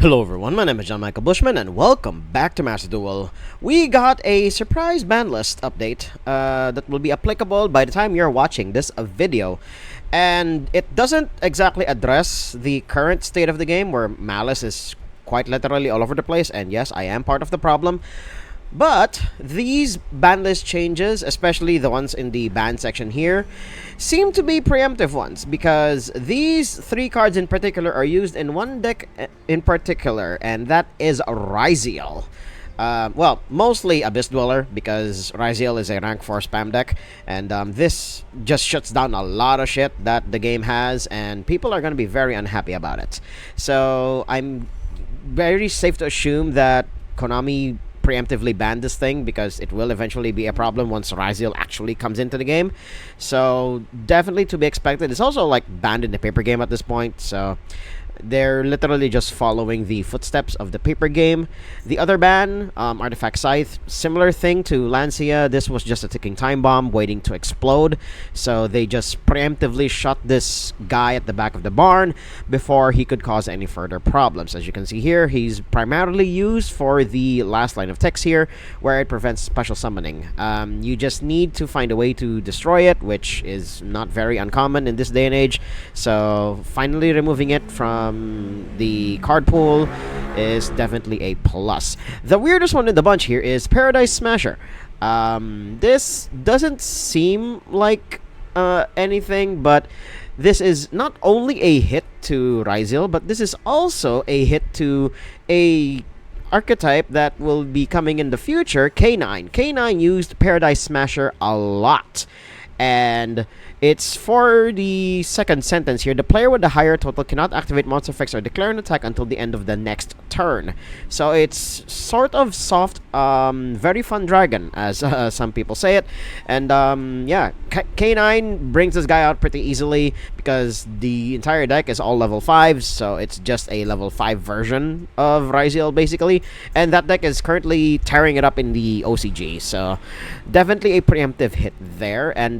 Hello everyone, my name is John Michael Bushman and welcome back to Master Duel. We got a surprise ban list update that will be applicable by the time you're watching this video. And it doesn't exactly address the current state of the game where Maliss is quite literally all over the place, and yes, I am part of the problem. But these ban list changes, especially the ones in the ban section here, seem to be preemptive ones because these three cards in particular are used in one deck in particular, and that is YuGiOh. Well, mostly Abyss Dweller because YuGiOh is a rank 4 spam deck, and this just shuts down a lot of shit that the game has, and people are going to be very unhappy about it. So I'm very safe to assume that Konami preemptively banned this thing because it will eventually be a problem once YuGiOh actually comes into the game. So definitely to be expected. It's also like banned in the paper game at this point, so they're literally just following the footsteps of the paper game. The other ban, Artifact Scythe, similar thing to Lancia. This was just a ticking time bomb waiting to explode. So they just preemptively shot this guy at the back of the barn before he could cause any further problems. As you can see here, he's primarily used for the last line of text here, where it prevents special summoning. You just need to find a way to destroy it, which is not very uncommon in this day and age. So finally removing it from the card pool is definitely a plus. The weirdest one in the bunch here is Paradise Smasher. This doesn't seem like anything, but this is not only a hit to YuGiOh, but this is also a hit to a archetype that will be coming in the future, K9. K9 used Paradise Smasher a lot. And it's for the second sentence here. The player with the higher total cannot activate monster effects or declare an attack until the end of the next turn. So it's sort of soft, very fun dragon, as some people say it. And yeah, K9 brings this guy out pretty easily because the entire deck is all level 5s, so it's just a level 5 version of YuGiOh basically. And that deck is currently tearing it up in the OCG, so definitely a preemptive hit there. And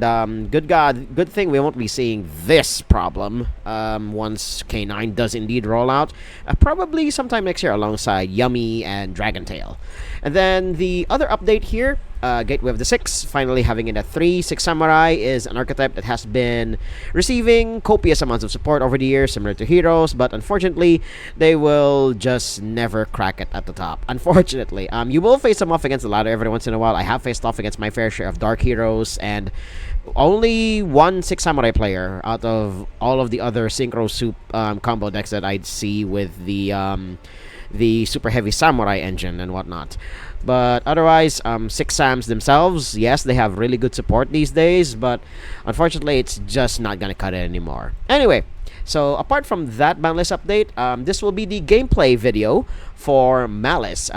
good thing we won't be seeing this problem once K9 does indeed roll out, probably sometime next year alongside Yummy and Dragon Tail. And then the other update here, Gateway of the Six, finally having it at 3. Six Samurai is an archetype that has been receiving copious amounts of support over the years, similar to Heroes, but unfortunately, they will just never crack it at the top. Unfortunately, you will face them off against the ladder every once in a while. I have faced off against my fair share of Dark Heroes, and only one Six Samurai player out of all of the other Synchro Soup combo decks that I'd see with the Super Heavy Samurai engine and whatnot. But otherwise, Six Sams themselves, yes, they have really good support these days, but unfortunately, it's just not gonna cut it anymore. Anyway, so apart from that ban list update, this will be the gameplay video for Maliss.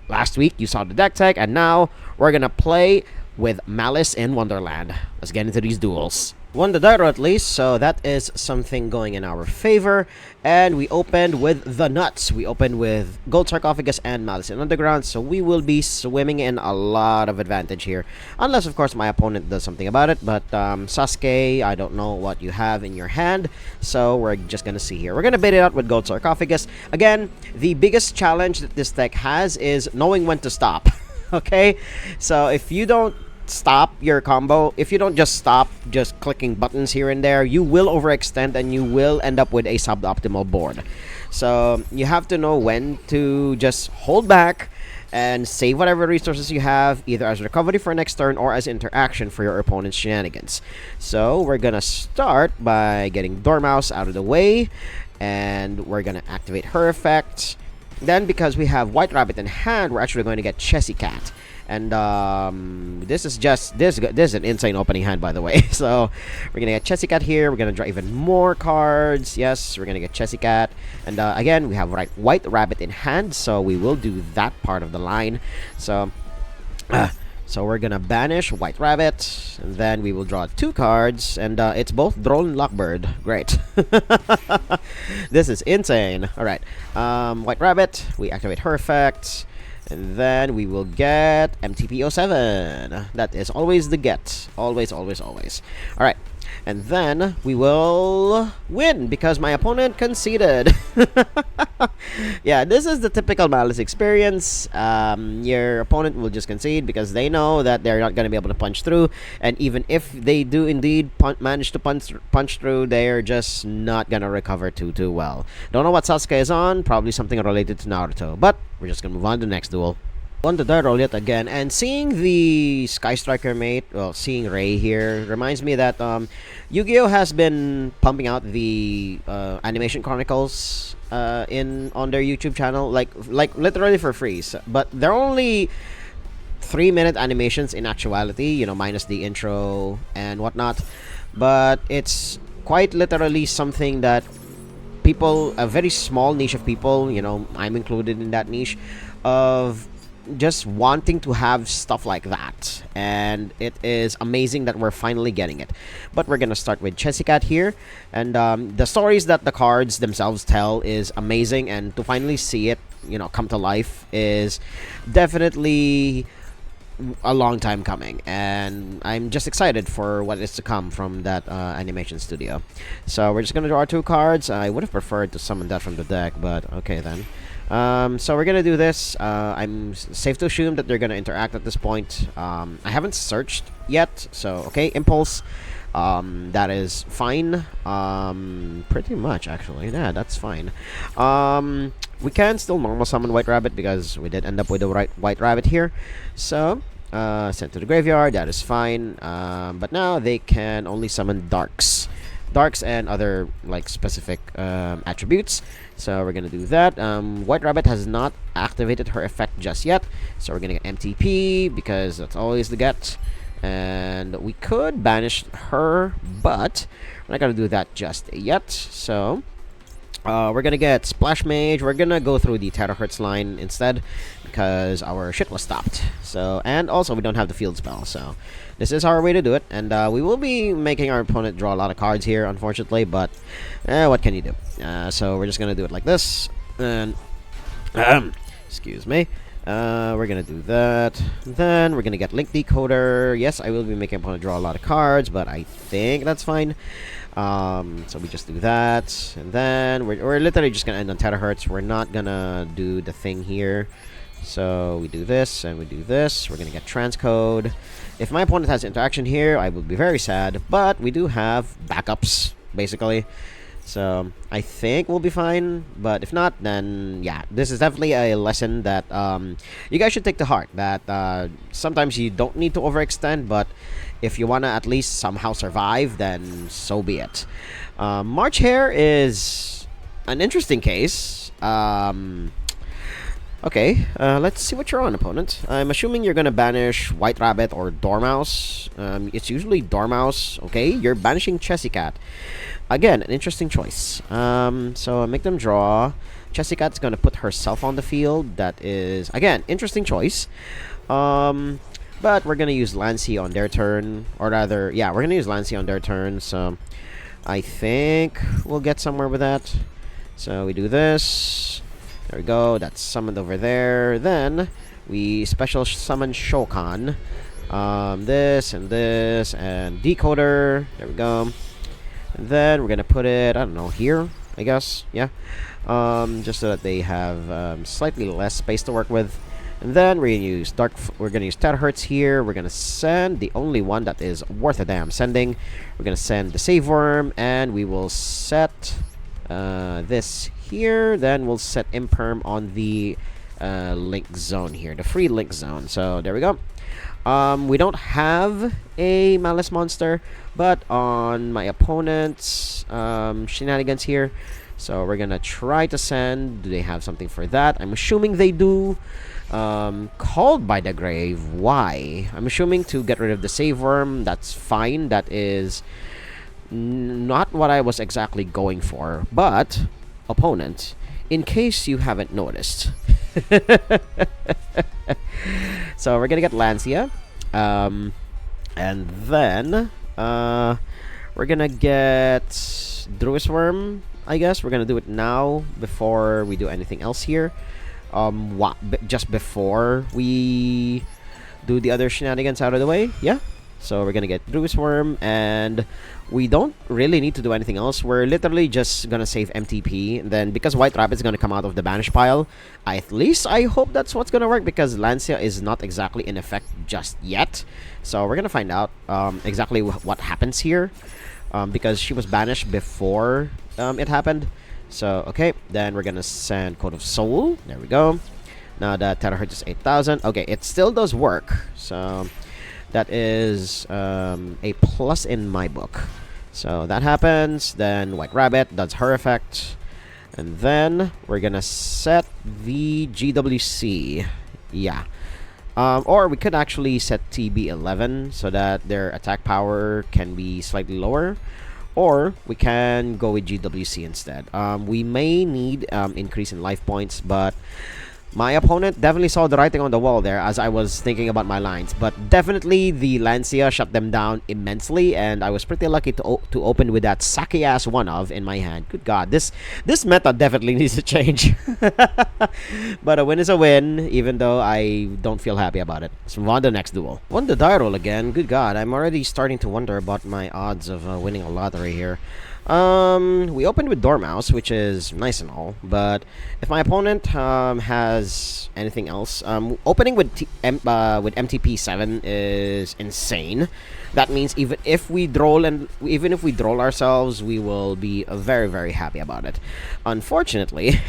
Last week, you saw the deck tech, and now we're gonna play with Maliss in Wonderland. Let's get into these duels. Won the Dairo at least, so that is something going in our favor. And we opened with the nuts. We opened with Gold Sarcophagus and Maliss in Underground, so we will be swimming in a lot of advantage here. Unless, of course, my opponent does something about it. But Sasuke, I don't know what you have in your hand, so we're just going to see here. We're going to bait it out with Gold Sarcophagus. Again, the biggest challenge that this deck has is knowing when to stop. Okay? So if you don't stop your combo, if you don't just stop just clicking buttons here and there, you will overextend and you will end up with a suboptimal board. So you have to know when to just hold back and save whatever resources you have, either as recovery for next turn or as interaction for your opponent's shenanigans. So we're gonna start by getting Dormouse out of the way, and we're gonna activate her effect. Then, because we have White Rabbit in hand, we're actually going to get Chessy Cat. And this is an insane opening hand, by the way. So we're gonna get Chessy Cat here. We're gonna draw even more cards. Yes, we're gonna get Chessy Cat. And again, we have White Rabbit in hand, so we will do that part of the line. So we're gonna banish White Rabbit, and then we will draw 2 cards, and it's both Droll and Lockbird. Great. This is insane. Alright, White Rabbit, we activate her effect, and then we will get MTP07. That is always the get. Always, always, always. Alright, And then we will win because my opponent conceded. Yeah, this is the typical Malice experience. Your opponent will just concede because they know that they're not going to be able to punch through, and even if they do indeed manage to punch through, they're just not going to recover too well. Don't know what Sasuke is on, probably something related to Naruto, but we're just going to move on to the next duel. On the die roll yet again, and seeing the Sky Striker mate, well, seeing Ray here reminds me that YuGiOh has been pumping out the Animation Chronicles on their YouTube channel, like literally for free. But they're only 3-minute animations in actuality, you know, minus the intro and whatnot. But it's quite literally something that people, a very small niche of people, you know, I'm included in that niche, of just wanting to have stuff like that, and it is amazing that we're finally getting it. But we're gonna start with Chessicat here, and the stories that the cards themselves tell is amazing, and to finally see it, you know, come to life is definitely a long time coming, and I'm just excited for what is to come from that animation studio. So we're just gonna draw 2 cards. I would have preferred to summon that from the deck, but okay then. So we're gonna do this. I'm safe to assume that they're gonna interact at this point. I haven't searched yet, so okay, impulse. That is fine. Pretty much actually. Yeah, that's fine. We can still normal summon White Rabbit because we did end up with the White Rabbit here. So sent to the graveyard. That is fine. But now they can only summon Darks and other like specific attributes. So we're gonna do that. White Rabbit has not activated her effect just yet, so we're gonna get MTP because that's always the get. And we could banish her, but we're not gonna do that just yet. So we're gonna get Splash Mage. We're gonna go through the Terahertz line instead because our shit was stopped. So, and also we don't have the field spell, so this is our way to do it. And we will be making our opponent draw a lot of cards here, unfortunately, but what can you do? So we're just gonna do it like this, and excuse me. We're gonna do that. Then we're gonna get Link Decoder. Yes, I will be making opponent draw a lot of cards, but I think that's fine. So we just do that, and then we're literally just gonna end on Terahertz. We're not gonna do the thing here. So we do this and we do this. We're gonna get Transcode. If my opponent has interaction here, I will be very sad, but we do have backups basically. So I think we'll be fine, but if not, then yeah, this is definitely a lesson that you guys should take to heart, that sometimes you don't need to overextend, but if you want to at least somehow survive, then so be it. March Hare is an interesting case. Okay, let's see what you're on, opponent. I'm assuming you're gonna banish White Rabbit or Dormouse. It's usually Dormouse. Okay, you're banishing Chessicat. Again, an interesting choice. So I make them draw. Chessicat's gonna put herself on the field. That is, again, interesting choice. But we're gonna use Lancy on their turn, or rather, yeah, we're gonna use Lancy on their turn. So I think we'll get somewhere with that. So we do this. There we go. That's summoned over there. Then we special summon Shokan. This and Decoder. There we go. And then we're gonna put it, I don't know, here, I guess. Yeah. Just so that they have slightly less space to work with. And then we're gonna use Terahertz here. We're gonna send the only one that is worth a damn sending. We're gonna send the Save Worm, and we will set this here. Then we'll set Imperm on the link zone here, the free link zone. So there we go. We don't have a Maliss monster, but on my opponent's shenanigans here, so we're gonna try to send. Do they have something for that? I'm assuming they do. Called by the Grave. Why? I'm assuming to get rid of the Save Worm. That's fine. That is not what I was exactly going for. But, opponent, in case you haven't noticed. So we're gonna get Lancia. And then we're gonna get Druis Worm, I guess. We're gonna do it now before we do anything else here. Just before we do the other shenanigans out of the way. Yeah, So we're gonna get Druid Worm, and we don't really need to do anything else. We're literally just gonna save MTP. And then because White Rabbit's gonna come out of the banish pile, at least I hope that's what's gonna work, because Lancia is not exactly in effect just yet. So we're gonna find out exactly what happens here, because she was banished before it happened. So okay, then we're gonna send Code of Soul. There we go. Now that terahertz is 8,000. Okay, it still does work. So that is a plus in my book. So that happens. Then White Rabbit does her effect. And then we're gonna set the GWC. Yeah. Or we could actually set TB11 so that their attack power can be slightly lower. Or we can go with GWC instead. We may need increase in life points, but my opponent definitely saw the writing on the wall there as I was thinking about my lines. But definitely the Lancia shut them down immensely, and I was pretty lucky to open with that Saki-ass one-of in my hand. Good God, this meta definitely needs to change. But a win is a win, even though I don't feel happy about it. Let's move on to the next duel. Won the die roll again. Good God, I'm already starting to wonder about my odds of winning a lottery here. We opened with Dormouse, which is nice and all, but if my opponent has anything else, opening with MTP 7 is insane. That means even if we droll ourselves, we will be very, very happy about it. Unfortunately,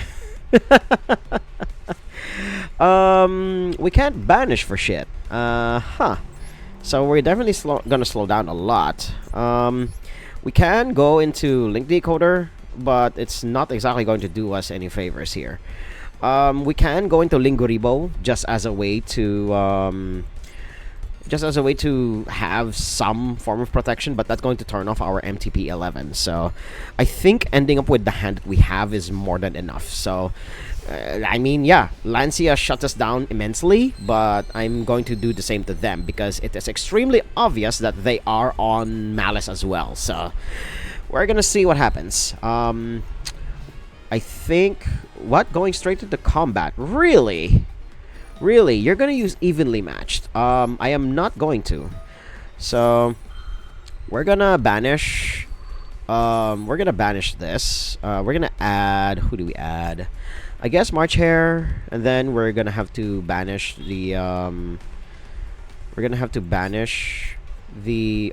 we can't banish for shit. So we're definitely gonna slow down a lot. We can go into Link Decoder, but it's not exactly going to do us any favors here. We can go into Linguribo just as a way to have some form of protection, but that's going to turn off our MTP 11. So I think ending up with the hand that we have is more than enough. So I mean, yeah, Lancia shut us down immensely, but I'm going to do the same to them because it is extremely obvious that they are on Maliss as well. So we're gonna see what happens. I think going straight to the combat. Really, you're gonna use evenly matched. I am not going to. So we're gonna banish. We're gonna banish this. We're gonna add. Who do we add? I guess March Hare, and then we're gonna have to banish the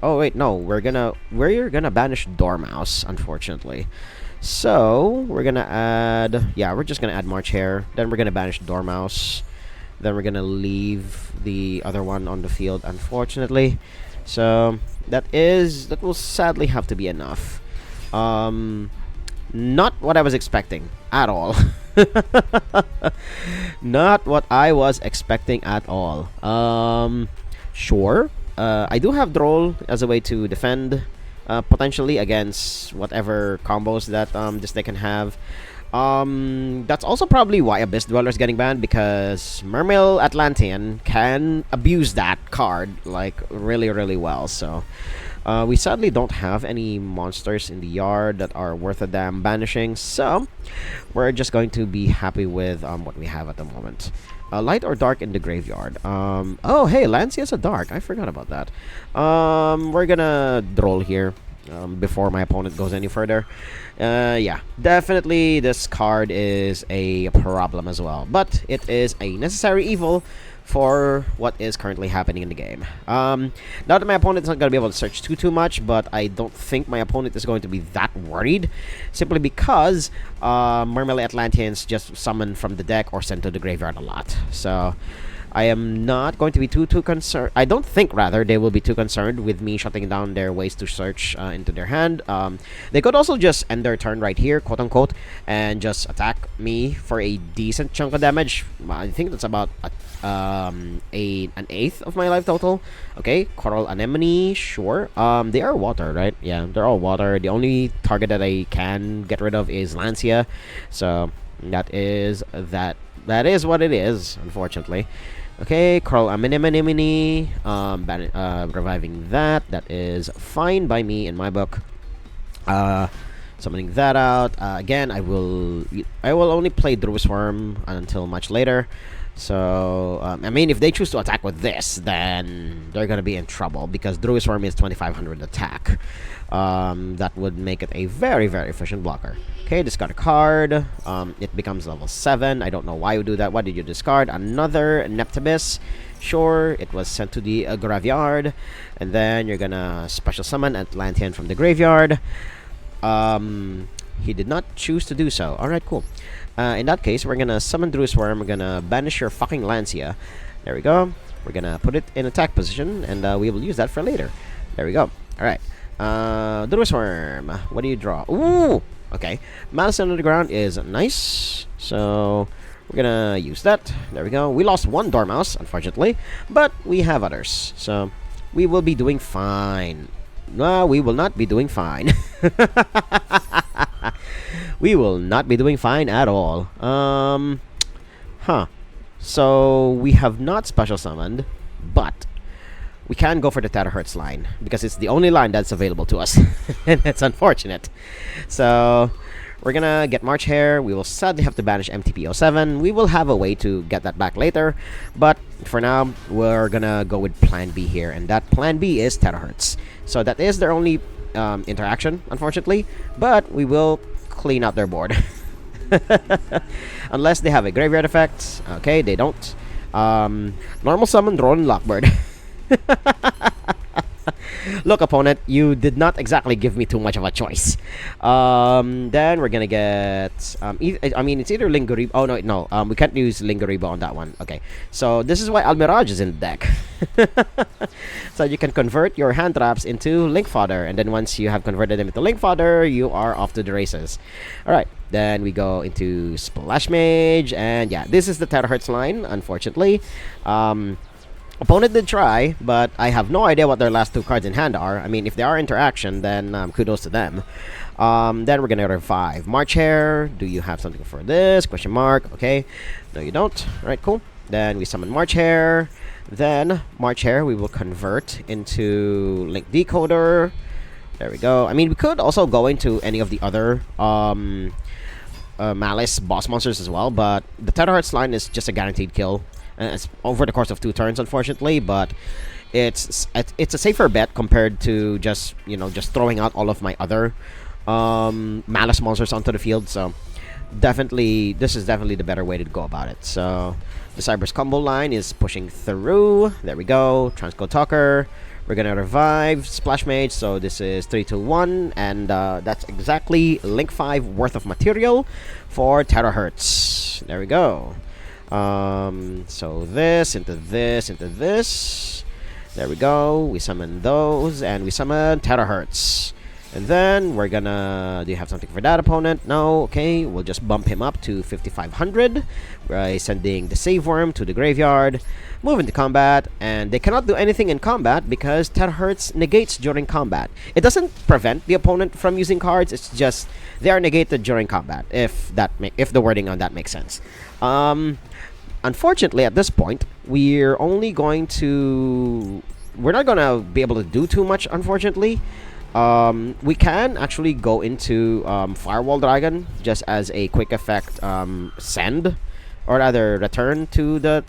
oh wait, no, we're gonna banish Dormouse, unfortunately. So we're gonna add, yeah, we're just gonna add March Hare, then we're gonna banish Dormouse, then we're gonna leave the other one on the field, unfortunately. So that will sadly have to be enough. Not what I was expecting at all. Not what I was expecting at all. Sure. I do have Droll as a way to defend, potentially against whatever combos that this deck can have. That's also probably why Abyss Dweller is getting banned, because Mermail Atlantean can abuse that card like really, really well. So we sadly don't have any monsters in the yard that are worth a damn banishing, so we're just going to be happy with what we have at the moment. Light or dark in the graveyard? Oh, hey, Lancia's a dark. I forgot about that. We're gonna droll here before my opponent goes any further. Yeah, definitely this card is a problem as well, but it is a necessary evil for what is currently happening in the game. Now that my opponent's not going to be able to search too much, but I don't think my opponent is going to be that worried, simply because Mermail Atlanteans just summon from the deck or send to the graveyard a lot. So I am not going to be too concerned. I don't think, rather, they will be too concerned with me shutting down their ways to search into their hand. They could also just end their turn right here, quote-unquote, and just attack me for a decent chunk of damage. I think that's about an eighth of my life total. Okay, Coral Anemone, sure. They are water, right? Yeah, they're all water. The only target that I can get rid of is Lancia. So that is what it is, unfortunately. Okay, Coral Anemone, reviving that. That is fine by me in my book. Summoning that out. Again, I will only play Druid Swarm until much later. So, I mean, if they choose to attack with this, then they're gonna be in trouble because Druid Swarm is 2500 attack. That would make it a very, very efficient blocker. Okay, discard a card. It becomes level 7. I don't know why you do that. Why did you discard? Another Neptibus. Sure, it was sent to the graveyard. And then you're gonna special summon Atlantean from the graveyard. He did not choose to do so. Alright, cool. In that case, we're gonna summon Druid Swarm. We're gonna banish your fucking Lancia. There we go. We're gonna put it in attack position, and we will use that for later. There we go. Alright. Druid Swarm. What do you draw? Ooh! Okay. Malice under the ground is nice. So, we're gonna use that. There we go. We lost one Dormouse, unfortunately. But we have others. So, we will be doing fine. No, we will not be doing fine. We will not be doing fine at all. So, we have not special summoned, but we can go for the terahertz line because it's the only line that's available to us. And it's unfortunate. So, we're gonna get March Hare. We will sadly have to banish MTP07. We will have a way to get that back later. But for now, we're gonna go with Plan B here. And that Plan B is terahertz. So, that is their only interaction, unfortunately. But we will clean out their board. Unless they have a graveyard effect. Okay, they don't. Normal summon, Drone Lockbird. Look, opponent, you did not exactly give me too much of a choice. Then we're gonna get I mean, it's either Linguribo. Oh no, we can't use Linguribo on that one. Okay, so this is why Almirage is in the deck. So you can convert your hand traps into Link Fodder, and then once you have converted them into Link Fodder, you are off to the races. All right, then we go into Splash Mage, and yeah, this is the terahertz line. Unfortunately, opponent did try, but I have no idea what their last two cards in hand are. I mean, if they are interaction, then kudos to them. Then we're gonna revive March Hare. Do you have something for this? Question mark. Okay, no, you don't. All right, cool. Then we summon March Hare. Then March Hare we will convert into Link Decoder. There we go. I mean, we could also go into any of the other Maliss boss monsters as well, but the terahertz line is just a guaranteed kill. It's over the course of 2 turns, unfortunately, but it's a safer bet compared to just throwing out all of my other Maliss monsters onto the field. So definitely, this is definitely the better way to go about it. So the Cyber's combo line is pushing through. There we go. Transcode Talker. We're gonna revive Splash Mage. So this is 3, 2, 1, and that's exactly Link 5 worth of material for terahertz. There we go. So this into this into this. There we go. We summon those, and we summon terahertz. And then we're gonna... Do you have something for that, opponent? No. Okay, we'll just bump him up to 5500 by sending the Save Worm to the graveyard. Move into combat, and they cannot do anything in combat because terahertz negates during combat. It doesn't prevent the opponent from using cards. It's just they are negated during combat. If the wording on that makes sense. Unfortunately, at this point, we're not going to be able to do too much, unfortunately. We can actually go into Firewall Dragon just as a quick effect send, or rather return to the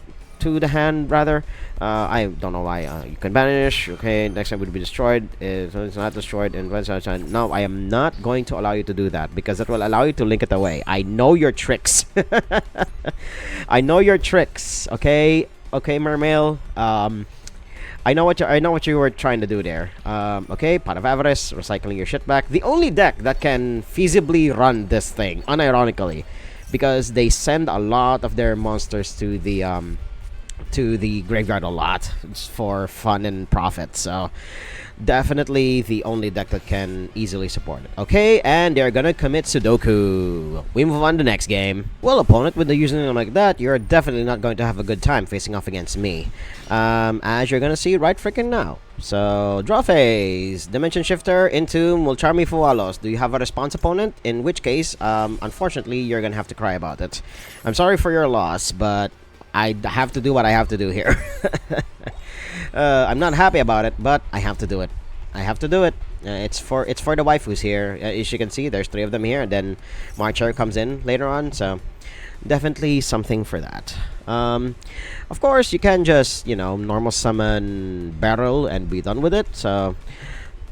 hand, rather. I don't know why. You can banish. Okay, next time would be destroyed. If it's not destroyed, and no, I am not going to allow you to do that because that will allow you to link it away. I know your tricks. I know your tricks. Okay, Mermail. I know what you were trying to do there. Okay, Pot of Avarice, recycling your shit back. The only deck that can feasibly run this thing, unironically, because they send a lot of their monsters to the graveyard a lot for fun and profit. So definitely the only deck that can easily support it. Okay, and they're gonna commit Sudoku. We move on to the next game. Well, opponent, with the username like that, you're definitely not going to have a good time facing off against me. As you're gonna see right freaking now. So, draw phase. Dimension Shifter, Entomb, Mulcharmi Fualos. Do you have a response, opponent? In which case, unfortunately, you're gonna have to cry about it. I'm sorry for your loss, but I have to do what I have to do here. I'm not happy about it, but I have to do it. I have to do it. It's for the waifus here. As you can see, there's 3 of them here, and then Marcher comes in later on, so definitely something for that. Of course, you can just, normal summon Barrel and be done with it. So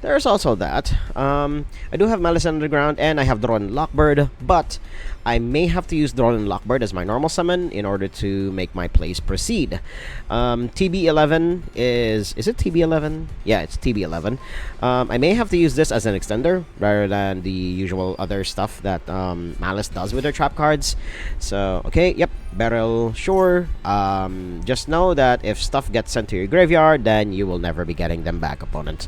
there's also that. I do have Malice Underground and I have Drone Lockbird, but I may have to use Drone Lockbird as my normal summon in order to make my plays proceed. TB11 is it TB11? Yeah, it's TB11. I may have to use this as an extender rather than the usual other stuff that Malice does with their trap cards. So, okay, yep, Barrel, sure. Just know that if stuff gets sent to your graveyard, then you will never be getting them back, opponent.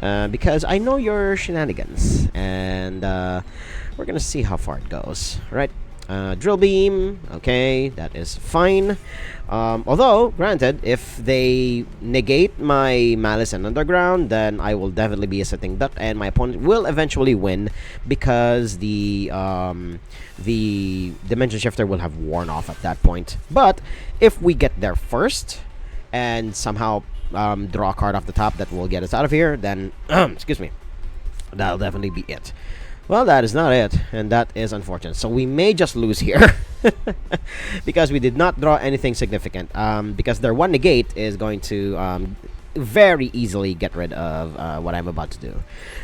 Because I know your shenanigans, and we're gonna see how far it goes. Right? Drill Beam, okay, that is fine. Although, granted, if they negate my Malice and Underground, then I will definitely be a sitting duck, and my opponent will eventually win because the Dimension Shifter will have worn off at that point. But if we get there first and somehow draw a card off the top that will get us out of here, then excuse me, that'll definitely be it. Well, that is not it, and that is unfortunate. So we may just lose here because we did not draw anything significant. Because their one negate is going to very easily get rid of what I'm about to do.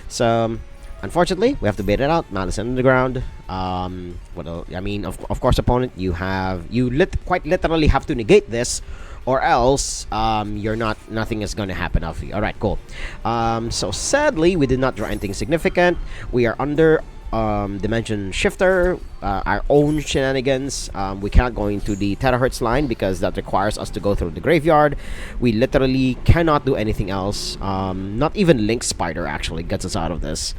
So unfortunately, we have to bait it out. Malice Underground. What else? I mean, of course, opponent, quite literally have to negate this, or else nothing is going to happen off you. All right, cool. So sadly, we did not draw anything significant. We are under Dimension Shifter, our own shenanigans. We cannot go into the terahertz line because that requires us to go through the graveyard. We literally cannot do anything else. Not even Link Spider actually gets us out of this.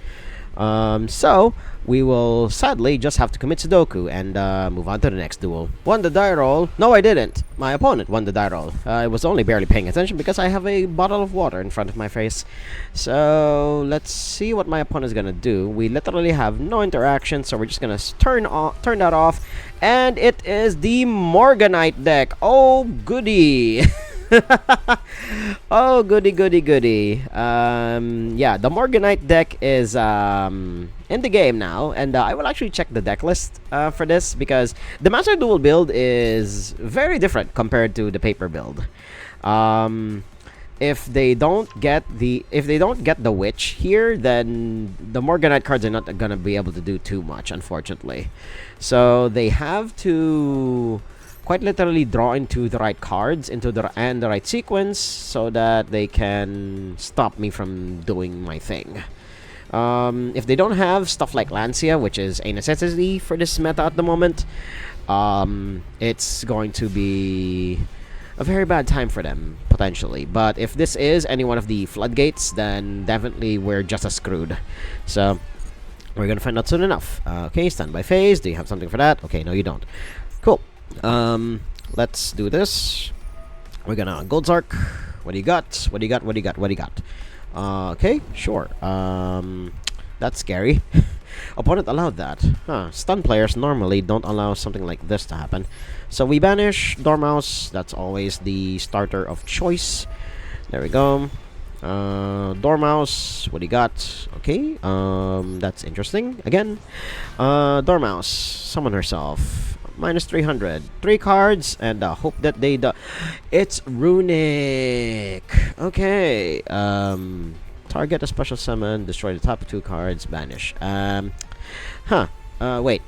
So we will sadly just have to commit Sudoku and move on to the next duel. Won the die roll. No, I didn't. My opponent won the die roll. I was only barely paying attention because I have a bottle of water in front of my face. So let's see what my opponent is gonna do. We literally have no interaction, so we're just gonna turn that off, and it is the Morganite deck. Oh goody! Oh goody goody goody. Yeah, the Morganite deck is in the game now, and I will actually check the deck list for this because the Master Duel build is very different compared to the paper build. If they don't get the Witch here, then the Morganite cards are not gonna be able to do too much, unfortunately. So they have to quite literally draw into the right cards and the right sequence so that they can stop me from doing my thing. If they don't have stuff like Lancia, which is a necessity for this meta at the moment, it's going to be a very bad time for them, potentially. But if this is any one of the floodgates, then definitely we're just as screwed. So we're gonna find out soon enough. Okay, standby phase. Do you have something for that? Okay, no, you don't. Cool. Let's do this. We're gonna Gold Zark. What do you got? What do you got? What do you got? What do you got? Okay, sure. That's scary. Opponent allowed that. Stun players normally don't allow something like this to happen. So we banish Dormouse. That's always the starter of choice. There we go. Dormouse. What do you got? Okay. That's interesting. Again. Dormouse. Summon herself. Minus 300. 3 cards, and hope that they do. It's Runic. Okay. Target a special summon, destroy the top 2 cards, banish. Wait,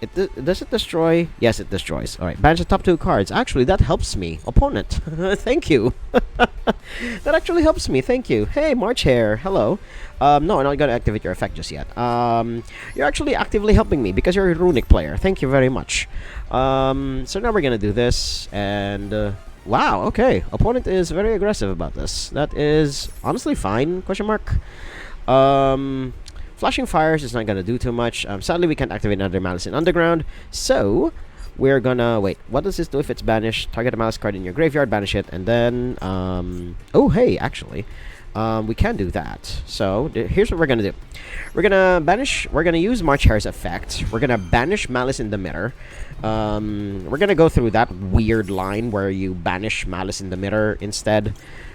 does it destroy? Yes, it destroys. Alright, banish the top 2 cards. Actually, that helps me. Opponent. Thank you. That actually helps me. Thank you. Hey, March Hare. Hello. No, I'm not going to activate your effect just yet. You're actually actively helping me because you're a Runic player. Thank you very much. So now we're going to do this, and wow, okay. Opponent is very aggressive about this. That is honestly fine, question mark. Flashing Fires is not going to do too much. Sadly, we can't activate another Malice in Underground, so we're gonna wait. What does this do if it's banished? Target a Malice card in your graveyard, banish it, and then oh hey, actually we can do that. So here's what we're gonna do. We're gonna use March Hare's effect. We're gonna banish Malice in the Mirror. We're gonna go through that weird line where you banish Malice in the Mirror instead,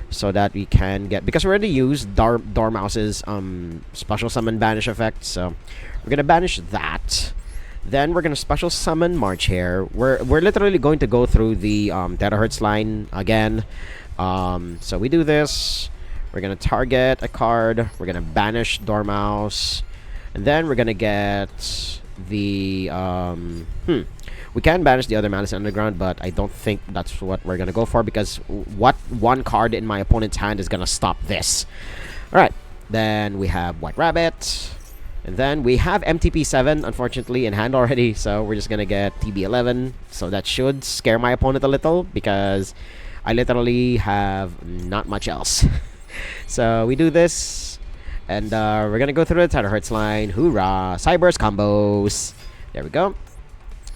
so that we can get, because we already used Dormouse's special summon banish effect. So we're gonna banish that. Then we're gonna special summon March here. We're literally going to go through the terahertz line again. So we do this. We're gonna target a card. We're gonna banish Dormouse, and then we're gonna get the we can banish the other Malice Underground, but I don't think that's what we're gonna go for, because what one card in my opponent's hand is gonna stop this? Alright, then we have White Rabbit, and then we have MTP7 unfortunately in hand already, so we're just gonna get TB11. So that should scare my opponent a little, because I literally have not much else. So we do this, and we're gonna go through the terahertz line. Hoorah! Cyber's combos. There we go.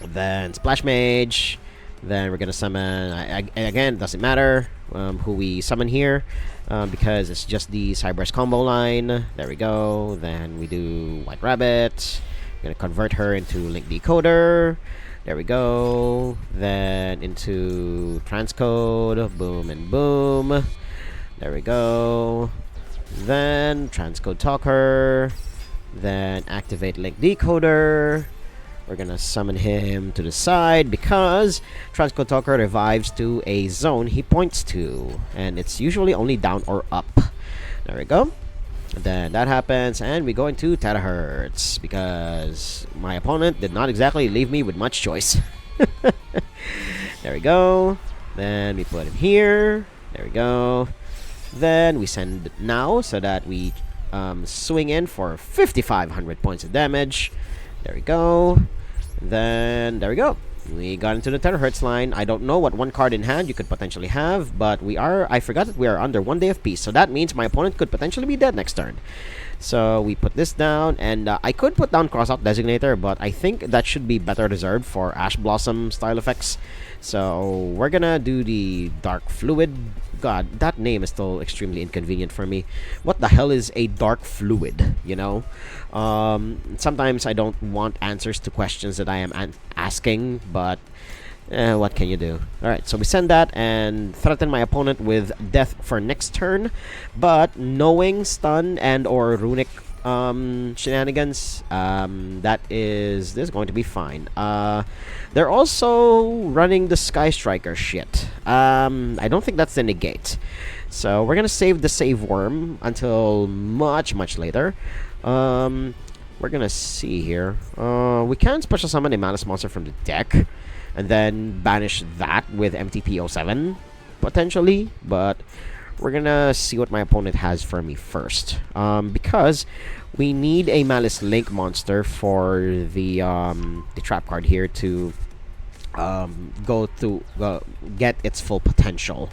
Then Splash Mage. Then we're gonna summon. Again, doesn't matter who we summon here, because it's just the Cyber's combo line. There we go. Then we do White Rabbit. We're gonna convert her into Link Decoder. There we go. Then into transcode. Boom and boom. There we go. Then transcode Talker. Then activate Link Decoder. We're gonna summon him to the side, because transcode Talker revives to a zone he points to, and it's usually only down or up. There we go. Then that happens, and we go into terahertz, because my opponent did not exactly leave me with much choice. There we go. Then we put him here. There we go. Then we send now, so that we swing in for 5,500 points of damage. There we go. Then there we go. We got into the terahertz line. I don't know what one card in hand you could potentially have, but I forgot that we are under 1 day of peace, so that means my opponent could potentially be dead next turn. So we put this down, and I could put down Crossout Designator, but I think that should be better reserved for Ash Blossom style effects. So we're gonna do the Dark Fluid. God, that name is still extremely inconvenient for me. What the hell is a Dark Fluid, you know? Sometimes I don't want answers to questions that I am asking, but what can you do? Alright, so we send that and threaten my opponent with death for next turn, but knowing stun and or runic shenanigans, this is going to be fine. They're also running the Sky Striker shit. I don't think that's the negate, so we're gonna save the save worm until much later. We're gonna see here. We can special summon a Maliss monster from the deck, and then banish that with MTP07 potentially, but we're gonna see what my opponent has for me first, because we need a Maliss Link monster for the trap card here to get its full potential.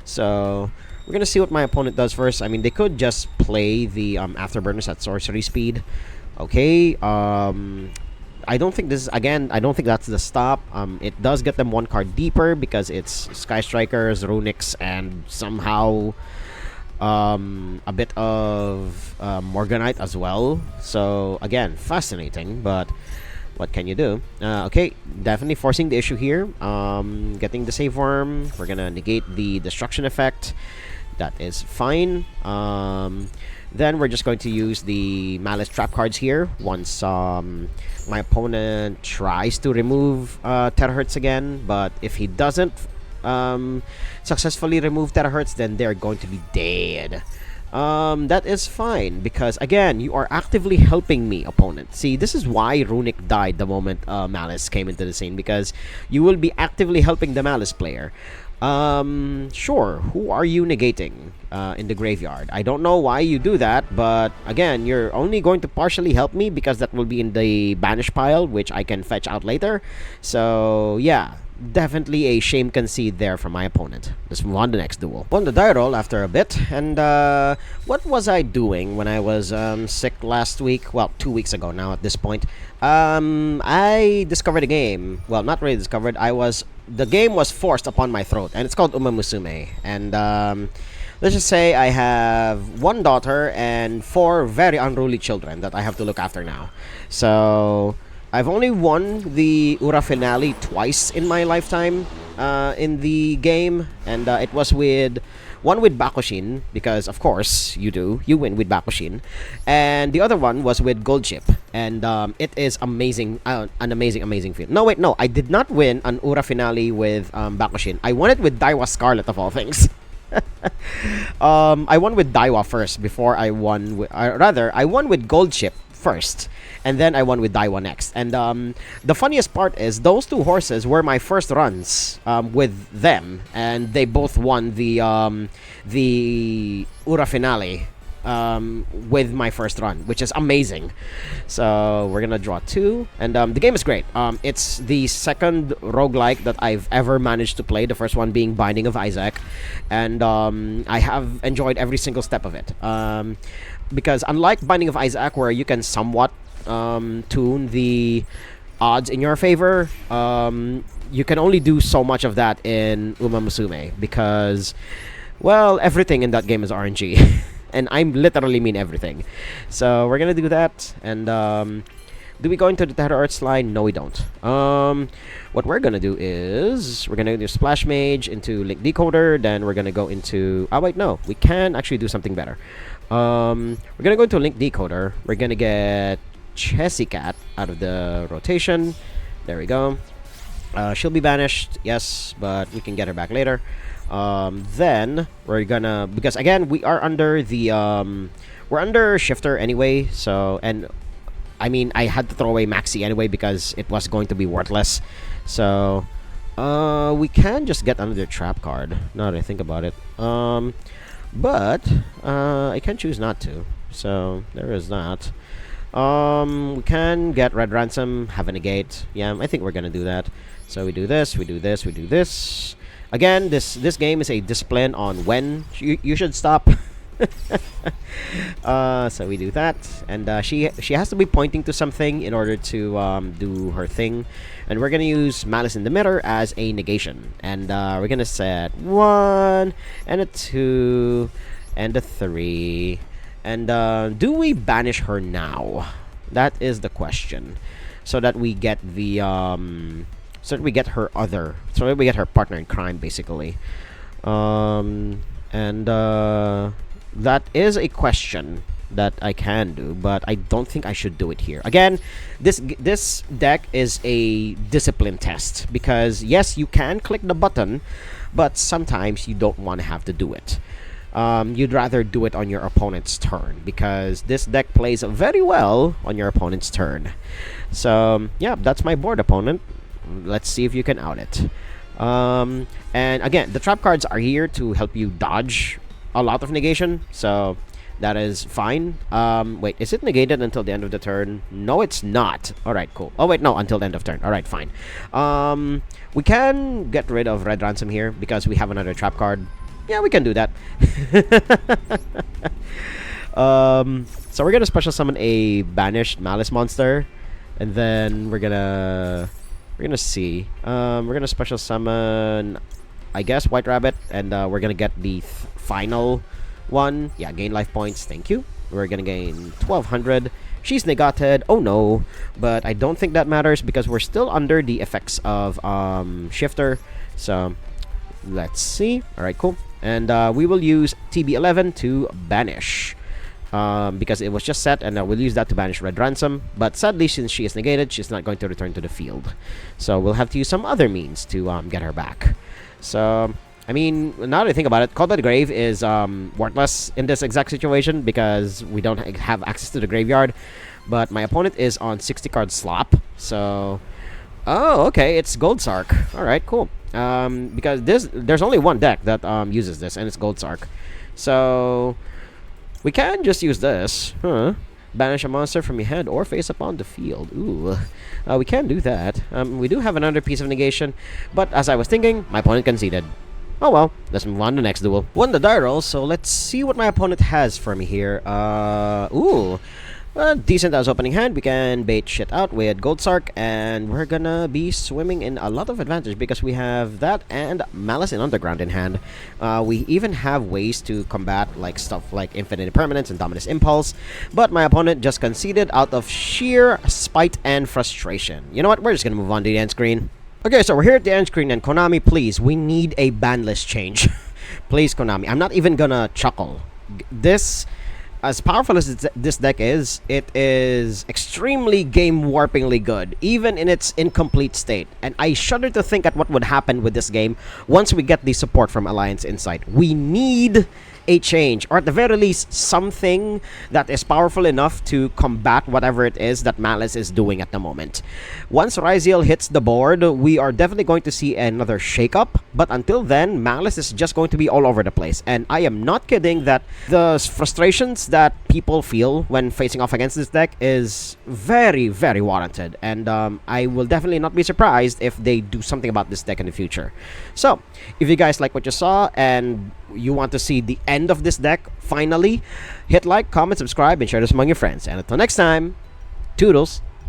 So we're gonna see what my opponent does first. I mean, they could just play the Afterburners at sorcery speed. Okay. I don't think I don't think that's the stop. It does get them one card deeper, because it's Sky Strikers, Runics, and somehow a bit of Morganite as well. So again, fascinating, but what can you do? Okay, definitely forcing the issue here. Getting the save worm. We're gonna negate the destruction effect. That is fine. Then we're just going to use the Malice trap cards here once my opponent tries to remove terahertz again. But if he doesn't successfully remove terahertz, then they're going to be dead. That is fine, because again, you are actively helping me, opponent. See, this is why Runic died the moment Malice came into the scene, because you will be actively helping the Malice player. Sure, who are you negating in the graveyard? I don't know why you do that, but again, you're only going to partially help me, because that will be in the banish pile, which I can fetch out later. So yeah, definitely a shame concede there from my opponent. Let's move on to the next duel. Won the die roll after a bit, and what was I doing when I was sick last week? Well, 2 weeks ago now at this point. I discovered a game. Well, not really discovered. The game was forced upon my throat, and it's called Uma Musume. And let's just say I have one daughter and 4 very unruly children that I have to look after now. So I've only won the Ura finale twice in my lifetime in the game, and it was with one with Bakushin, because of course you win with Bakushin, and the other one was with Gold Chip. and it is amazing, an amazing field. No, wait, no, I did not win an Ura finale with Bakushin. I won it with Daiwa Scarlet of all things. I won with Daiwa first before I won with, rather, I won with Gold Ship first, and then I won with Daiwa next. And the funniest part is those two horses were my first runs with them, and they both won the Ura finale with my first run, which is amazing. So we're gonna draw two, and the game is great. It's the second roguelike that I've ever managed to play, the first one being Binding of Isaac, and I have enjoyed every single step of it. Because unlike Binding of Isaac, where you can somewhat tune the odds in your favor, you can only do so much of that in Uma Musume, because, well, everything in that game is RNG. And I literally mean everything. So we're gonna do that. And do we go into the Terra Arts line? No, we don't. What we're gonna do is we're gonna do Splash Mage into Link Decoder. Then we're gonna go into. Oh wait, no, we can actually do something better. We're gonna go into Link Decoder. We're gonna get Chessy Cat out of the rotation. There we go. She'll be banished, yes, but we can get her back later. Then we're gonna, because again we are under the we're under Shifter anyway, so, and I mean I had to throw away Maxi anyway because it was going to be worthless. So we can just get another trap card now that I think about it. But I can choose not to, so there is that. We can get Red Ransom, have a negate. Yeah, I think we're gonna do that. So we do this, we do this, we do this. Again, this game is a discipline on when you should stop. So we do that, and she has to be pointing to something in order to do her thing, and we're gonna use Maliss in the Mirror as a negation, and we're gonna set 1 and a 2 and a 3, and do we banish her now? That is the question, so that we get the so that we get her partner in crime, basically. And that is a question that I can do, but I don't think I should do it here. Again, this deck is a discipline test, because yes, you can click the button, but sometimes you don't want to have to do it. You'd rather do it on your opponent's turn, because this deck plays very well on your opponent's turn. So yeah, that's my board, opponent. Let's see if you can out it. And again, the trap cards are here to help you dodge a lot of negation, so that is fine. Wait, is it negated until the end of the turn? No, it's not. Alright, cool. Oh wait, no, until the end of turn. Alright, fine. We can get rid of Red Ransom here because we have another trap card. Yeah, we can do that. So we're gonna special summon a banished Maliss monster, and then we're gonna see. We're gonna special summon, I guess, White Rabbit, and we're gonna get the final one. Yeah, gain life points. Thank you. We're gonna gain 1200. She's negated. Oh no, but I don't think that matters because we're still under the effects of Shifter. So let's see. All right, cool. And we will use TB11 to banish. Because it was just set, and we'll use that to banish Red Ransom. But sadly, since she is negated, she's not going to return to the field. So we'll have to use some other means to get her back. So, I mean, now that I think about it, Call by the Grave is worthless in this exact situation because we don't have access to the graveyard. But my opponent is on 60 card slop. So, oh, okay, it's Gold Sark. Alright, cool. Because there's only one deck that uses this, and it's Gold Sark. So we can just use this. Banish a monster from your hand or face upon the field. Ooh. We can do that. We do have another piece of negation, but as I was thinking, my opponent conceded. Oh well, let's move on to the next duel. Won the die roll, so let's see what my opponent has for me here. Ooh. Decent as opening hand. We can bait shit out with Gold Sark, and we're gonna be swimming in a lot of advantage because we have that and Malice in Underground in hand. We even have ways to combat like stuff like Infinite Impermanence and Dominus Impulse, but my opponent just conceded out of sheer spite and frustration. You know what? We're just gonna move on to the end screen. Okay, so we're here at the end screen, and Konami, please, we need a ban list change. Please, Konami. I'm not even gonna chuckle. This as powerful as this deck is, it is extremely game warpingly good, even in its incomplete state. And I shudder to think at what would happen with this game once we get the support from Alliance Insight. We need a change, or at the very least, something that is powerful enough to combat whatever it is that Maliss is doing at the moment. Once Ryziel hits the board, we are definitely going to see another shakeup, but until then, Maliss is just going to be all over the place. And I am not kidding that the frustrations that people feel when facing off against this deck is very, very warranted. And I will definitely not be surprised if they do something about this deck in the future. So, if you guys like what you saw and you want to see the end of this deck, finally, hit like, comment, subscribe, and share this among your friends. And until next time, toodles.